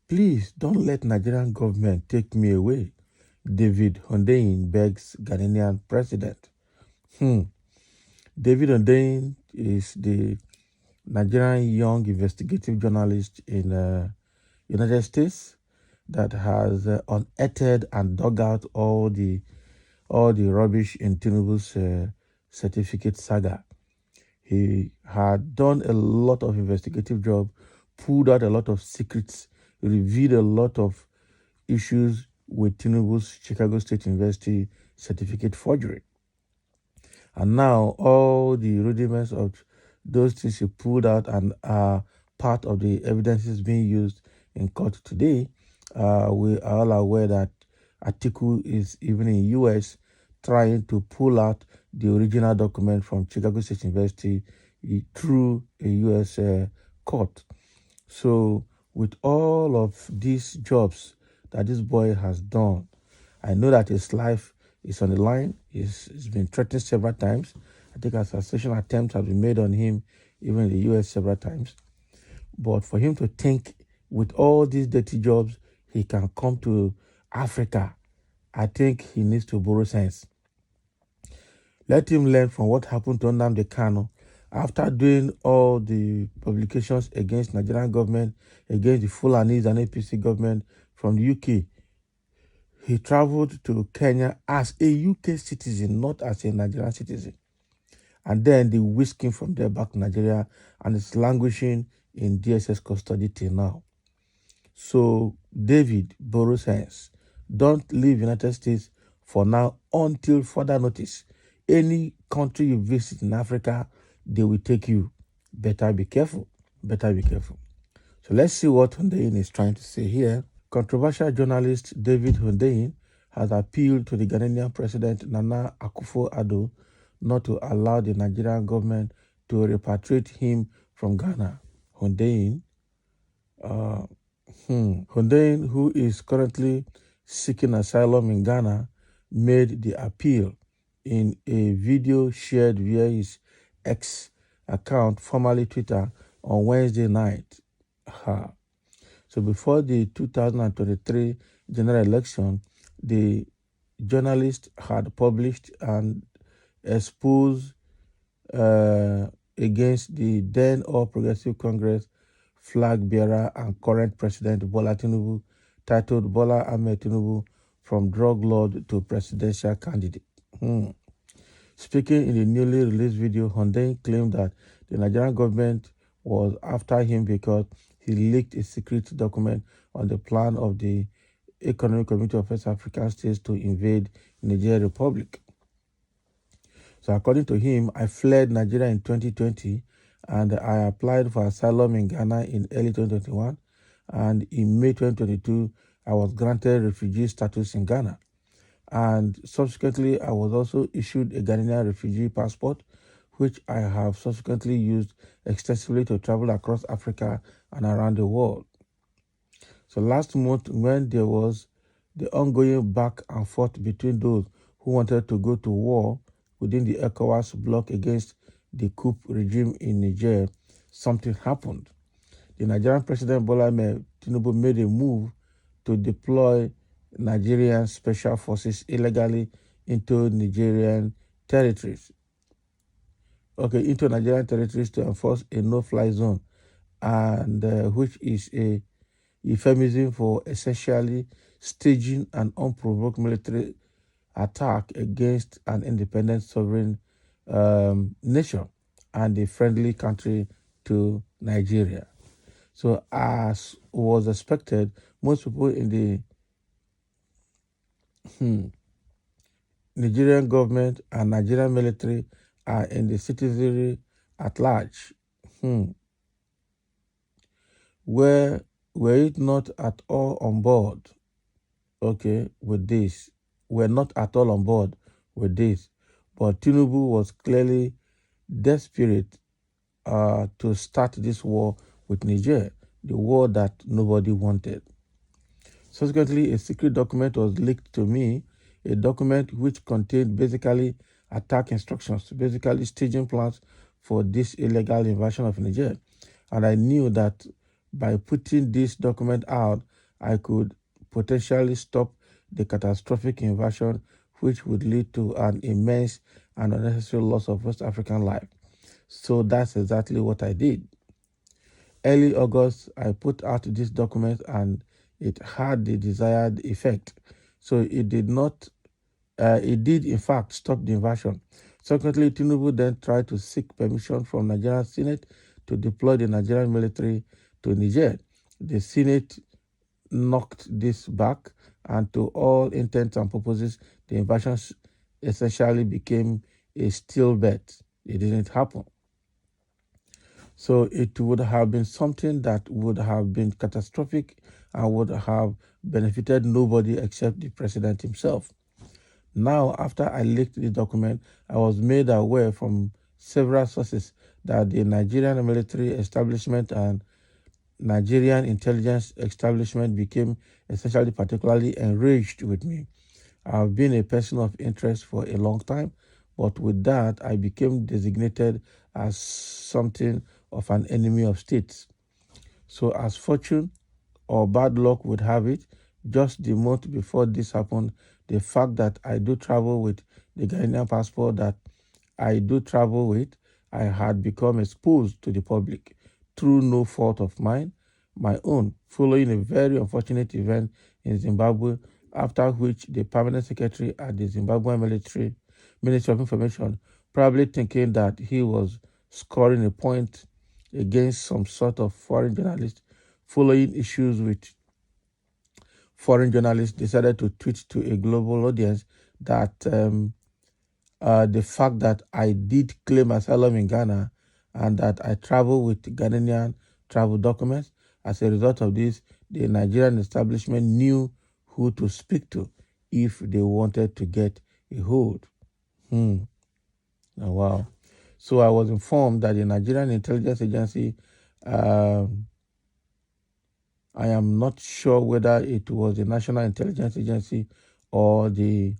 Please don't let Nigerian government take me away. David Hundeyin begs Ghanaian president. David Hundeyin is the Nigerian young investigative journalist in United States that has unearthed and dug out all the rubbish in Tinubu's certificate saga. He had done a lot of investigative job, pulled out a lot of secrets, revealed a lot of issues with Tinubu's Chicago State University certificate forgery. And now all the rudiments of those things he pulled out and are part of the evidences being used in court today. We are all aware that Atiku is even in US trying to pull out the original document from Chicago State University through a US court. So with all of these jobs that this boy has done, I know that his life is on the line. He's been threatened several times. I think assassination attempts have been made on him, even in the US several times. But for him to think with all these dirty jobs, he can come to Africa, I think he needs to borrow sense. Let him learn from what happened to Nnamdi Kanu. After doing all the publications against Nigerian government, against the Fulanis and APC government from the UK, he traveled to Kenya as a UK citizen, not as a Nigerian citizen. And then they whisked him from there back to Nigeria, and is languishing in DSS custody till now. So, David, borrow sense. Don't leave United States for now until further notice. Any country you visit in Africa, they will take you. Better be careful. Better be careful. So let's see what Hundeyin is trying to say here. Controversial journalist David Hundeyin has appealed to the Ghanaian president Nana Akufo-Addo not to allow the Nigerian government to repatriate him from Ghana. Hundeyin, who is currently seeking asylum in Ghana, made the appeal in a video shared via his X account, formerly Twitter, on Wednesday night. So before the 2023 general election, the journalist had published and exposed against the then All Progressive Congress flag bearer and current president Bola Tinubu, titled Bola Ahmed Tinubu from drug lord to presidential candidate. Speaking in the newly released video, Hundeyin claimed that the Nigerian government was after him because he leaked a secret document on the plan of the Economic Community of West African States to invade Niger Republic. So according to him, I fled Nigeria in 2020 and I applied for asylum in Ghana in early 2021. And in May 2022, I was granted refugee status in Ghana. And subsequently, I was also issued a Ghanaian refugee passport, which I have subsequently used extensively to travel across Africa and around the world. So last month, when there was the ongoing back and forth between those who wanted to go to war within the ECOWAS bloc against the coup regime in Niger, something happened. The Nigerian President Bola Ahmed Tinubu made a move to deploy Nigerian special forces illegally into Nigerian territories. Into Nigerian territories to enforce a no-fly zone, and which is a euphemism for essentially staging an unprovoked military attack against an independent sovereign nation and a friendly country to Nigeria. So as was expected, most people in the Nigerian government and Nigerian military are in the citizenry at large. Were it not at all on board, with this? We're not at all on board with this. But Tinubu was clearly desperate to start this war with Niger, the war that nobody wanted. Subsequently, a secret document was leaked to me, a document which contained basically attack instructions, basically staging plans for this illegal invasion of Niger. And I knew that by putting this document out, I could potentially stop the catastrophic invasion, which would lead to an immense and unnecessary loss of West African life. So that's exactly what I did. Early August, I put out this document and it had the desired effect. So it did in fact stop the invasion. Secondly, Tinubu then tried to seek permission from Nigerian Senate to deploy the Nigerian military to Niger. The Senate knocked this back, and to all intents and purposes, the invasion essentially became a still bet. It didn't happen. So it would have been something that would have been catastrophic and would have benefited nobody except the president himself. Now, after I leaked the document, I was made aware from several sources that the Nigerian military establishment and Nigerian intelligence establishment became essentially particularly enraged with me. I've been a person of interest for a long time, but with that, I became designated as something of an enemy of states. So as fortune or bad luck would have it, just the month before this happened, the fact that I do travel with the Ghanaian passport that I do travel with, I had become exposed to the public through no fault of mine, my own, following a very unfortunate event in Zimbabwe, after which the permanent secretary at the Zimbabwean Ministry of Information, probably thinking that he was scoring a point against some sort of foreign journalist, following issues with foreign journalists, decided to tweet to a global audience that the fact that I did claim asylum in Ghana and that I travel with Ghanaian travel documents. As a result of this, the Nigerian establishment knew who to speak to if they wanted to get a hold. Oh, wow. So I was informed that the Nigerian Intelligence Agency, I am not sure whether it was the National Intelligence Agency or the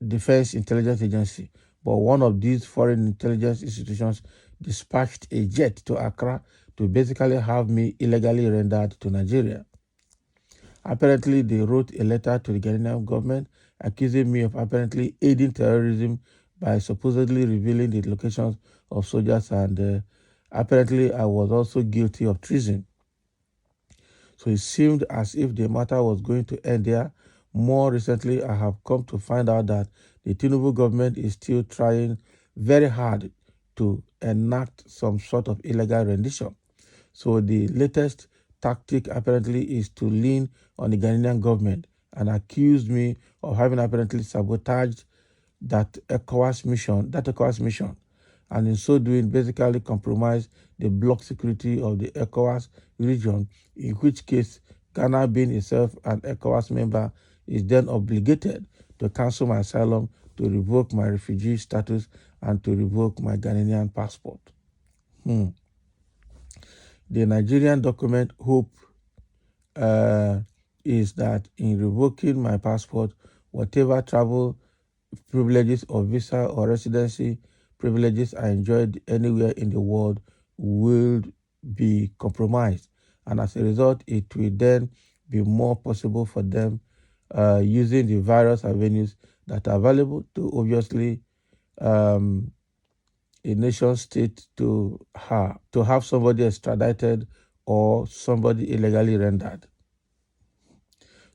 Defense Intelligence Agency, but one of these foreign intelligence institutions dispatched a jet to Accra to basically have me illegally rendered to Nigeria. Apparently, they wrote a letter to the Ghanaian government accusing me of apparently aiding terrorism by supposedly revealing the locations of soldiers, and apparently I was also guilty of treason. So it seemed as if the matter was going to end there. More recently, I have come to find out that the Tinubu government is still trying very hard to enact some sort of illegal rendition. So the latest tactic apparently is to lean on the Ghanaian government and accuse me of having apparently sabotaged that ECOWAS mission, and in so doing basically compromise the bloc security of the ECOWAS region, in which case Ghana, being itself an ECOWAS member, is then obligated to cancel my asylum, to revoke my refugee status, and to revoke my Ghanaian passport. The Nigerian document hope is that in revoking my passport, whatever travel privileges or visa or residency privileges I enjoyed anywhere in the world will be compromised. And as a result, it will then be more possible for them using the various avenues that are available to obviously a nation state to have somebody extradited or somebody illegally rendered.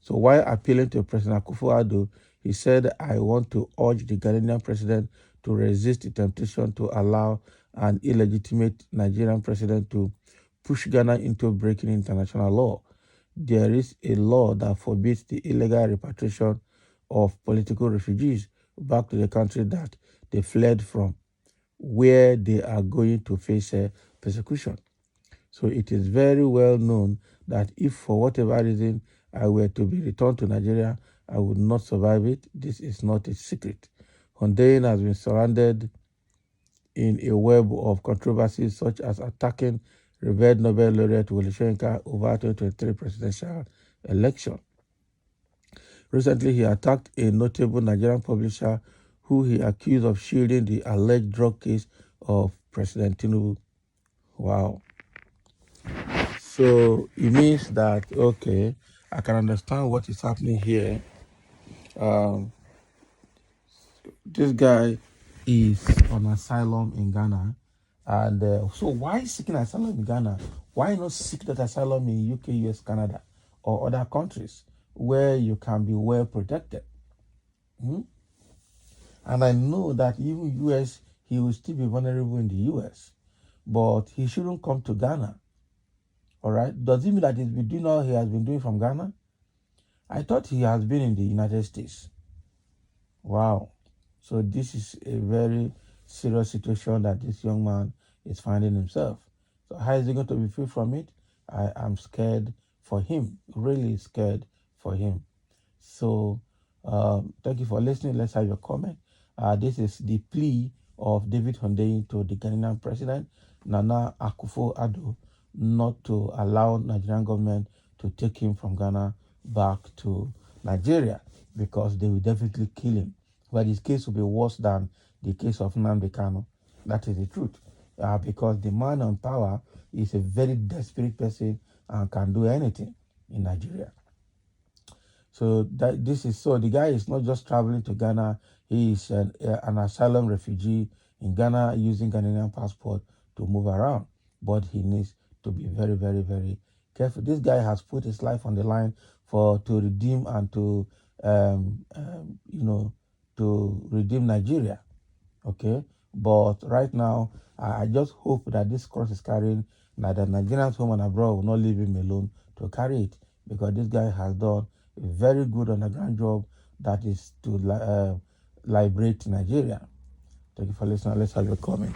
So while appealing to President Akufo-Addo, he said, I want to urge the Ghanaian president to resist the temptation to allow an illegitimate Nigerian president to push Ghana into breaking international law. There is a law that forbids the illegal repatriation of political refugees back to the country that they fled from, where they are going to face persecution. So it is very well known that if for whatever reason I were to be returned to Nigeria, I would not survive it. This is not a secret. Hundeyin has been surrounded in a web of controversies, such as attacking revered Nobel laureate Wole Soyinka over 2023 presidential election. Recently, he attacked a notable Nigerian publisher who he accused of shielding the alleged drug case of President Tinubu. Wow. So it means that, okay, I can understand what is happening here. This guy is on asylum in Ghana. And so why seeking asylum in Ghana? Why not seek that asylum in UK, US, Canada, or other countries where you can be well protected? And I know that even US, he will still be vulnerable in the US, but he shouldn't come to Ghana. All right? Does it mean that he's been doing all he has been doing from Ghana? I thought he has been in the United States. Wow. So this is a very serious situation that this young man is finding himself. So how is he going to be free from it? I am scared for him, really scared for him. So thank you for listening. Let's have your comment. This is the plea of David Hundeyin to the Ghanaian president, Nana Akufo-Addo, not to allow Nigerian government to take him from Ghana back to Nigeria, because they will definitely kill him. But his case will be worse than the case of Nnamdi Kanu. That is the truth. Because the man on power is a very desperate person and can do anything in Nigeria. So the guy is not just traveling to Ghana. He is an asylum refugee in Ghana using Ghanaian passport to move around. But he needs to be very, very, very careful. This guy has put his life on the line to redeem and to to redeem Nigeria. Okay, but right now I just hope that this cross is carrying, that the Nigerians home and abroad will not leave him alone to carry it, because this guy has done a very good underground job, that is to liberate Nigeria. Thank you for listening. Let's have your comment.